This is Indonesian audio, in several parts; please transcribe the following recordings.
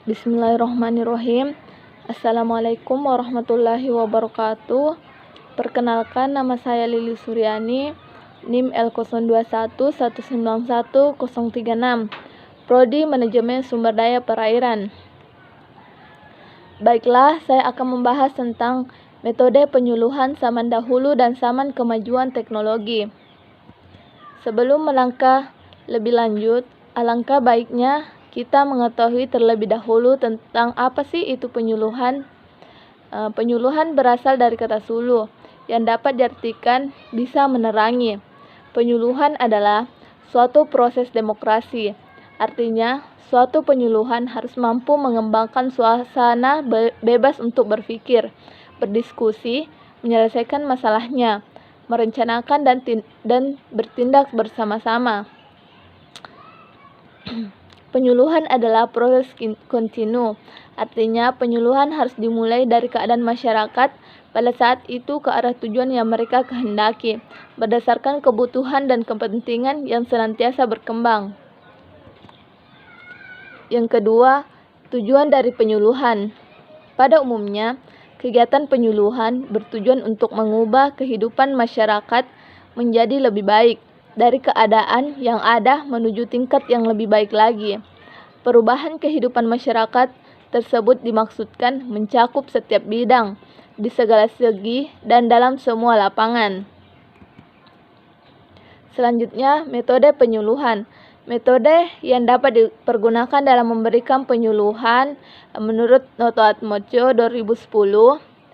Bismillahirrahmanirrahim. Assalamualaikum warahmatullahi wabarakatuh. Perkenalkan, nama saya Lili Suryani, NIM L0211911036, Prodi Manajemen Sumber Daya Perairan. Baiklah, saya akan membahas tentang metode penyuluhan zaman dahulu dan zaman kemajuan teknologi. Sebelum melangkah lebih lanjut, alangkah baiknya kita mengetahui terlebih dahulu tentang apa sih itu penyuluhan. Penyuluhan berasal dari kata suluh, yang dapat diartikan bisa menerangi. Penyuluhan adalah suatu proses demokrasi. Artinya, suatu penyuluhan harus mampu mengembangkan suasana bebas untuk berpikir, berdiskusi, menyelesaikan masalahnya, merencanakan dan bertindak bersama-sama. Penyuluhan adalah proses kontinu. Artinya, penyuluhan harus dimulai dari keadaan masyarakat pada saat itu ke arah tujuan yang mereka kehendaki, berdasarkan kebutuhan dan kepentingan yang senantiasa berkembang. Yang kedua, tujuan dari penyuluhan. Pada umumnya, kegiatan penyuluhan bertujuan untuk mengubah kehidupan masyarakat menjadi lebih baik, dari keadaan yang ada menuju tingkat yang lebih baik lagi. Perubahan kehidupan masyarakat tersebut dimaksudkan mencakup setiap bidang, di segala segi, dan dalam semua lapangan. Selanjutnya, metode penyuluhan. Metode yang dapat dipergunakan dalam memberikan penyuluhan menurut Noto Atmojo 2010.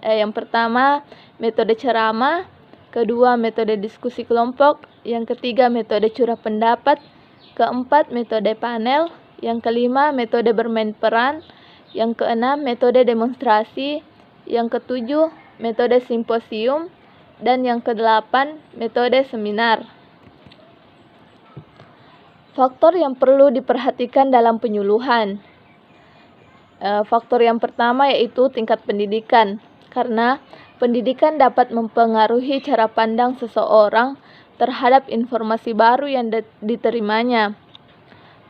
Yang pertama, metode ceramah. Kedua, metode diskusi kelompok. Yang ketiga, metode curah pendapat. Keempat, metode panel. Yang kelima, metode bermain peran. Yang keenam, metode demonstrasi. Yang ketujuh, metode simposium. Dan yang kedelapan, metode seminar. Faktor yang perlu diperhatikan dalam penyuluhan. Faktor yang pertama yaitu tingkat pendidikan. Karena pendidikan dapat mempengaruhi cara pandang seseorang terhadap informasi baru yang diterimanya.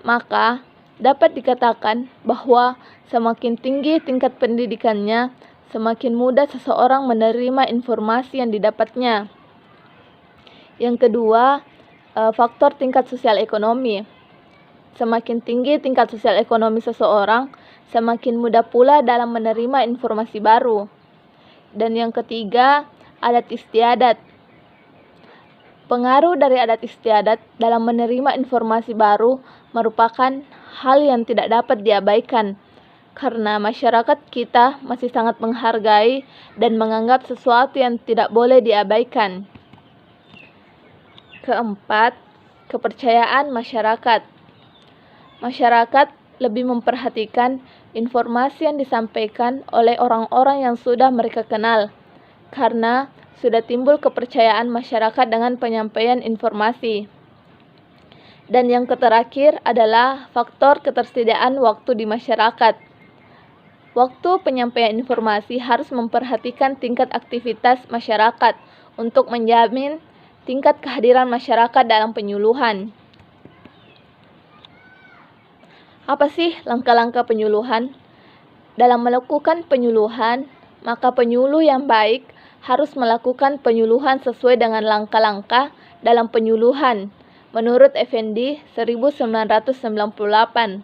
Maka, dapat dikatakan bahwa semakin tinggi tingkat pendidikannya, semakin mudah seseorang menerima informasi yang didapatnya. Yang kedua, faktor tingkat sosial ekonomi. Semakin tinggi tingkat sosial ekonomi seseorang, semakin mudah pula dalam menerima informasi baru. Dan yang ketiga, adat istiadat. Pengaruh dari adat istiadat dalam menerima informasi baru merupakan hal yang tidak dapat diabaikan, karena masyarakat kita masih sangat menghargai dan menganggap sesuatu yang tidak boleh diabaikan. Keempat, kepercayaan masyarakat. Masyarakat lebih memperhatikan informasi yang disampaikan oleh orang-orang yang sudah mereka kenal, karena sudah timbul kepercayaan masyarakat dengan penyampaian informasi. Dan yang terakhir adalah faktor ketersediaan waktu di masyarakat. Waktu penyampaian informasi harus memperhatikan tingkat aktivitas masyarakat untuk menjamin tingkat kehadiran masyarakat dalam penyuluhan. Apa sih langkah-langkah penyuluhan? Dalam melakukan penyuluhan, maka penyuluh yang baik harus melakukan penyuluhan sesuai dengan langkah-langkah dalam penyuluhan menurut Effendi 1998.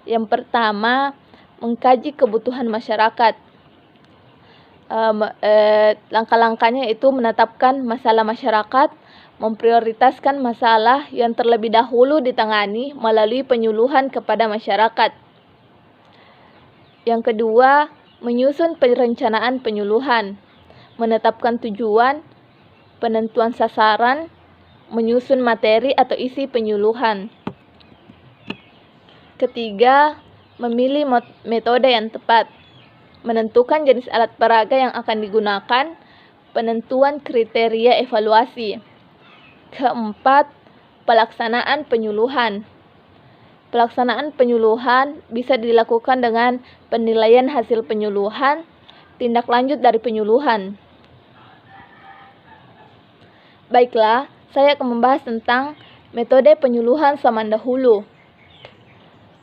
Yang pertama, mengkaji kebutuhan masyarakat. Langkah-langkahnya itu menetapkan masalah masyarakat, memprioritaskan masalah yang terlebih dahulu ditangani melalui penyuluhan kepada masyarakat. Yang kedua, menyusun perencanaan penyuluhan, menetapkan tujuan, penentuan sasaran, menyusun materi atau isi penyuluhan. Ketiga, memilih metode yang tepat, menentukan jenis alat peraga yang akan digunakan, penentuan kriteria evaluasi. Keempat, pelaksanaan penyuluhan. Pelaksanaan penyuluhan bisa dilakukan dengan penilaian hasil penyuluhan, tindak lanjut dari penyuluhan. Baiklah, saya akan membahas tentang metode penyuluhan zaman dahulu.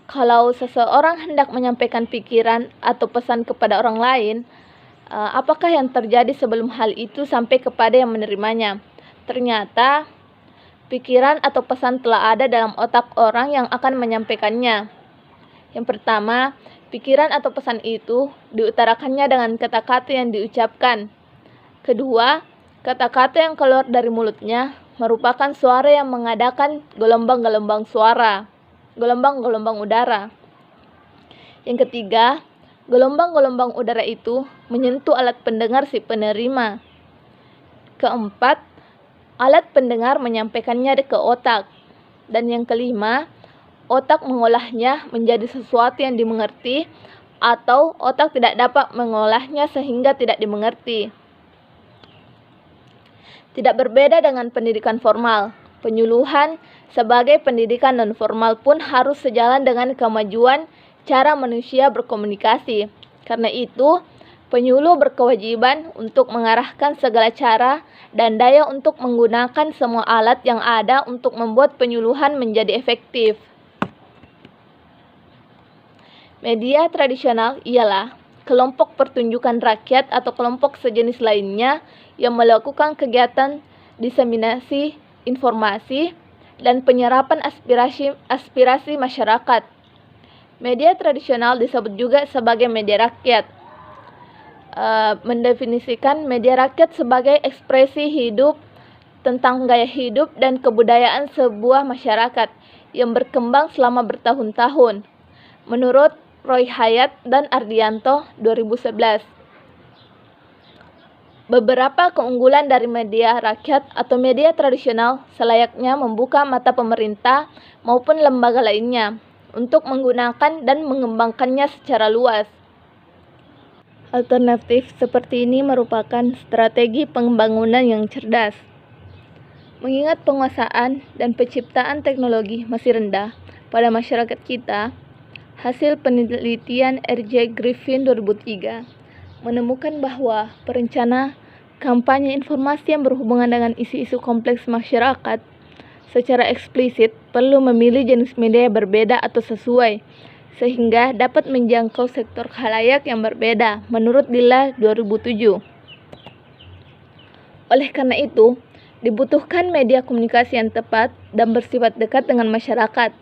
Kalau seseorang hendak menyampaikan pikiran atau pesan kepada orang lain, apakah yang terjadi sebelum hal itu sampai kepada yang menerimanya? Ternyata, pikiran atau pesan telah ada dalam otak orang yang akan menyampaikannya. Yang pertama, pikiran atau pesan itu diutarakannya dengan kata-kata yang diucapkan. Kedua, kata-kata yang keluar dari mulutnya merupakan suara yang mengadakan gelombang-gelombang udara. Yang ketiga, gelombang-gelombang udara itu menyentuh alat pendengar si penerima. Keempat, alat pendengar menyampaikannya ke otak. Dan yang kelima, otak mengolahnya menjadi sesuatu yang dimengerti, atau otak tidak dapat mengolahnya sehingga tidak dimengerti. Tidak berbeda dengan pendidikan formal, penyuluhan sebagai pendidikan non-formal pun harus sejalan dengan kemajuan cara manusia berkomunikasi. Karena itu, penyuluh berkewajiban untuk mengarahkan segala cara dan daya untuk menggunakan semua alat yang ada untuk membuat penyuluhan menjadi efektif. Media tradisional ialah kelompok pertunjukan rakyat atau kelompok sejenis lainnya yang melakukan kegiatan diseminasi informasi dan penyerapan aspirasi masyarakat. Media tradisional disebut juga sebagai media rakyat. Mendefinisikan media rakyat sebagai ekspresi hidup tentang gaya hidup dan kebudayaan sebuah masyarakat yang berkembang selama bertahun-tahun. Menurut Roy Hayat dan Ardianto 2011. Beberapa keunggulan dari media rakyat atau media tradisional selayaknya membuka mata pemerintah maupun lembaga lainnya untuk menggunakan dan mengembangkannya secara luas. Alternatif seperti ini merupakan strategi pembangunan yang cerdas. Mengingat penguasaan dan penciptaan teknologi masih rendah pada masyarakat kita, hasil penelitian R.J. Griffin 2003 menemukan bahwa perencana kampanye informasi yang berhubungan dengan isu-isu kompleks masyarakat secara eksplisit perlu memilih jenis media yang berbeda atau sesuai, sehingga dapat menjangkau sektor khalayak yang berbeda menurut Dilla 2007. Oleh karena itu, dibutuhkan media komunikasi yang tepat dan bersifat dekat dengan masyarakat,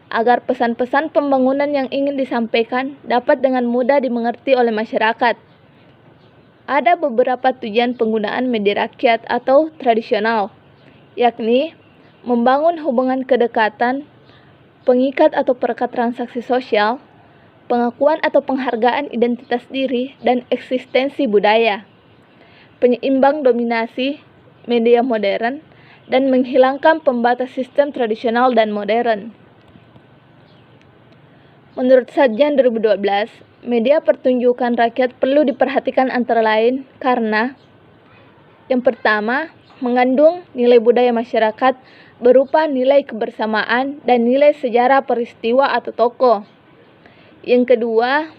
agar pesan-pesan pembangunan yang ingin disampaikan dapat dengan mudah dimengerti oleh masyarakat. Ada beberapa tujuan penggunaan media rakyat atau tradisional, yakni membangun hubungan kedekatan, pengikat atau perekat transaksi sosial, pengakuan atau penghargaan identitas diri dan eksistensi budaya, penyeimbang dominasi media modern, dan menghilangkan pembatas sistem tradisional dan modern. Menurut Sajjan 2012, media pertunjukan rakyat perlu diperhatikan antara lain karena yang pertama, mengandung nilai budaya masyarakat berupa nilai kebersamaan dan nilai sejarah peristiwa atau tokoh. Yang kedua,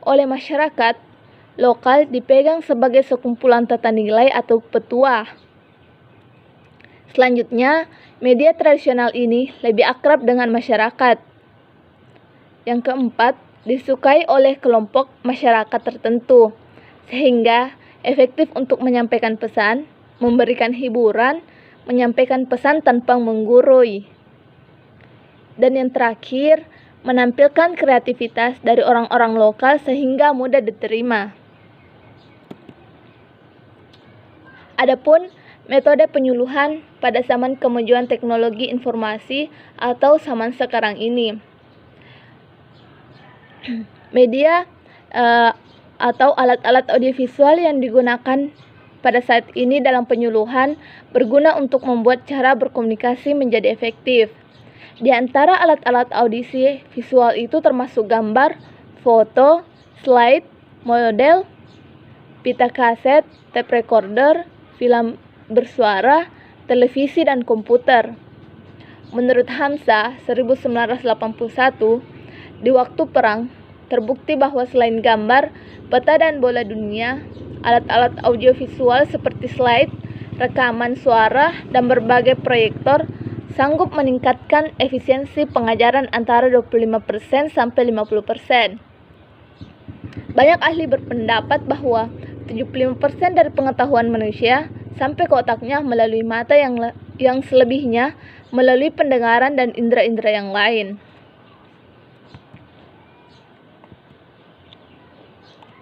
oleh masyarakat lokal dipegang sebagai sekumpulan tata nilai atau petuah. Selanjutnya, media tradisional ini lebih akrab dengan masyarakat. Yang keempat, disukai oleh kelompok masyarakat tertentu, sehingga efektif untuk menyampaikan pesan, memberikan hiburan, menyampaikan pesan tanpa menggurui. Dan yang terakhir, menampilkan kreativitas dari orang-orang lokal sehingga mudah diterima. Adapun metode penyuluhan pada zaman kemajuan teknologi informasi atau zaman sekarang ini, media atau alat-alat audiovisual yang digunakan pada saat ini dalam penyuluhan berguna untuk membuat cara berkomunikasi menjadi efektif. Di antara alat-alat audisi visual itu termasuk gambar, foto, slide, model, pita kaset, tape recorder, film bersuara, televisi, dan komputer. Menurut Hamzah 1981, di waktu perang, terbukti bahwa selain gambar, peta, dan bola dunia, alat-alat audiovisual seperti slide, rekaman suara, dan berbagai proyektor sanggup meningkatkan efisiensi pengajaran antara 25% sampai 50%. Banyak ahli berpendapat bahwa 75% dari pengetahuan manusia sampai ke otaknya melalui mata, yang selebihnya melalui pendengaran dan indera-indera yang lain.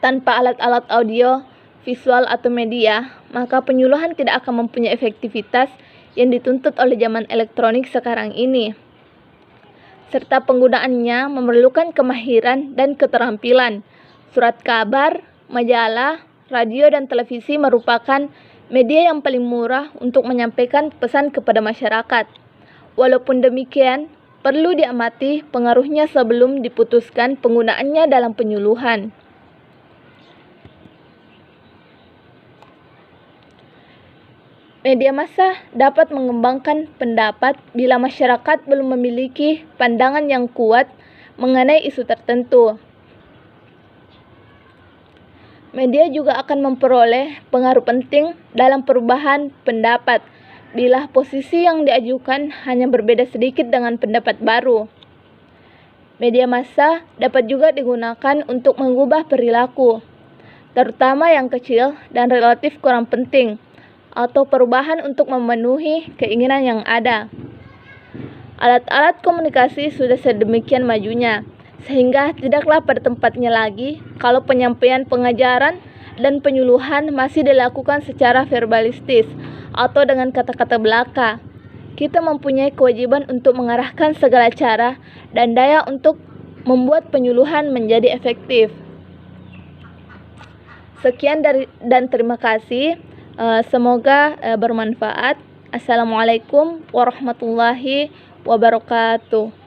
Tanpa alat-alat audio, visual, atau media, maka penyuluhan tidak akan mempunyai efektivitas yang dituntut oleh zaman elektronik sekarang ini. Serta penggunaannya memerlukan kemahiran dan keterampilan. Surat kabar, majalah, radio, dan televisi merupakan media yang paling murah untuk menyampaikan pesan kepada masyarakat. Walaupun demikian, perlu diamati pengaruhnya sebelum diputuskan penggunaannya dalam penyuluhan. Media massa dapat mengembangkan pendapat bila masyarakat belum memiliki pandangan yang kuat mengenai isu tertentu. Media juga akan memperoleh pengaruh penting dalam perubahan pendapat bila posisi yang diajukan hanya berbeda sedikit dengan pendapat baru. Media massa dapat juga digunakan untuk mengubah perilaku, terutama yang kecil dan relatif kurang penting, atau perubahan untuk memenuhi keinginan yang ada. Alat-alat komunikasi sudah sedemikian majunya, sehingga tidaklah pada tempatnya lagi kalau penyampaian pengajaran dan penyuluhan masih dilakukan secara verbalistis atau dengan kata-kata belaka. Kita mempunyai kewajiban untuk mengarahkan segala cara dan daya untuk membuat penyuluhan menjadi efektif. Sekian dan terima kasih. Semoga bermanfaat. Assalamualaikum warahmatullahi wabarakatuh.